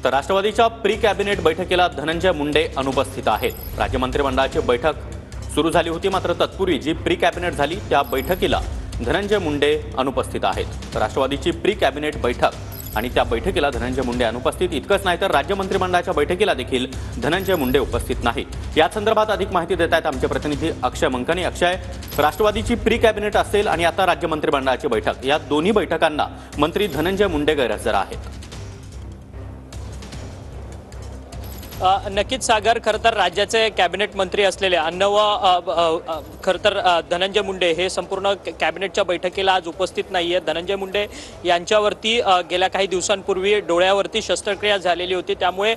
तर राष्ट्रवादीच्या pre cabinet बैठकीला धनंजय मुंडे अनुपस्थित आहेत। राज्य मंत्रिमंडळाची बैठक सुरू झाली होती, मात्र तत्पूर्वी जी प्री कॅबिनेट झाली त्या बैठकीला धनंजय मुंडे अनुपस्थित आहेत। राष्ट्रवादीची प्री कॅबिनेट बैठक आणि त्या बैठकीला धनंजय मुंडे अनुपस्थित। इतकंच नाही तर राज्य मंत्रिमंडळाच्या बैठकीला देखील धनंजय मुंडे उपस्थित नाहीत। या संदर्भात अधिक माहिती देत आहेत आमचे प्रतिनिधी अक्षय मंकनी। अक्षय, राष्ट्रवादीची प्री कॅबिनेट असेल आणि आता राज्य मंत्रिमंडळाची बैठक, या दोन्ही बैठकांना मंत्री धनंजय मुंडे गैरहजर आहेत। नक्कीच सागर, खरं तर राज्याचे कॅबिनेट मंत्री असलेले अन्न व खरं तर धनंजय मुंडे हे संपूर्ण कॅबिनेटच्या बैठकीला आज उपस्थित नाहीये। धनंजय मुंडे यांच्यावरती गेल्या काही दिवसांपूर्वी डोळ्यावरती शस्त्रक्रिया झालेली होती, त्यामुळे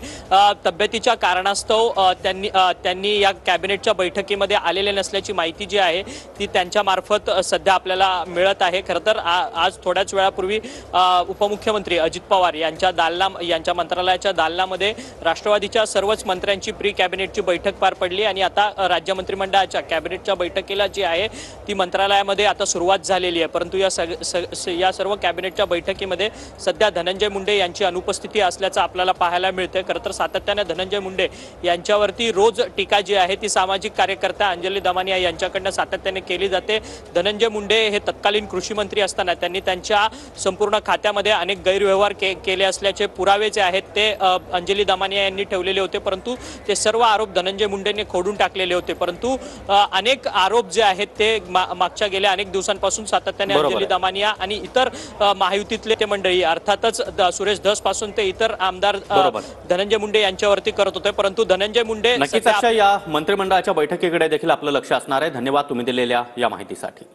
तब्येतीच्या कारणास्तव त्यांनी या कॅबिनेटच्या बैठकीमध्ये आलेले नसल्याची माहिती जी आहे ती त्यांच्या मार्फत सध्या आपल्याला मिळत आहे। खरं तर आज थोड्याच वेळापूर्वी उपमुख्यमंत्री अजित पवार यांच्या मंत्रालयाच्या दालनामध्ये राष्ट्रवादीच्या सर्वच मंत्र्यांची प्री कॅबिनेटची बैठक पार पडली आणि आता राज्य मंत्रिमंडळाच्या कॅबिनेटच्या बैठकीला जी आहे ती मंत्रालयामध्ये आता सुरुवात झालेली आहे। परंतु या सर्व कॅबिनेटच्या बैठकीमध्ये सध्या धनंजय मुंडे यांची अनुपस्थिती असल्याचं आपल्याला पाहायला मिळते। खरं तर सातत्याने धनंजय मुंडे यांच्यावरती रोज टीका जी आहे ती सामाजिक कार्यकर्त्या अंजली दमानिया यांच्याकडून सातत्याने केली जाते। धनंजय मुंडे हे तत्कालीन कृषी मंत्री असताना त्यांनी त्यांच्या संपूर्ण खात्यामध्ये अनेक गैरव्यवहार केले असल्याचे पुरावे जे आहेत ते अंजली दमानिया यांनी ठेवलेले होते, परंतु ते सर्व आरोप धनंजय मुंडेंनी खोडून टाकलेले होते। परंतु अनेक आरोप जे आहेत ते मागच्या गेल्या अनेक दिवसांपासून सातत्याने अंजली दमानिया आणि इतर महायुतीतले ते मंडळी अर्थातच सुरेश धस पासून ते इतर आमदार धनंजय मुंडे यांच्यावरती करत होते। परंतु धनंजय मुंडे नक्कीच या मंत्रिमंडळाच्या बैठकीकडे देखील आपलं लक्ष असणार आहे। धन्यवाद तुम्ही दिलेल्या या माहितीसाठी।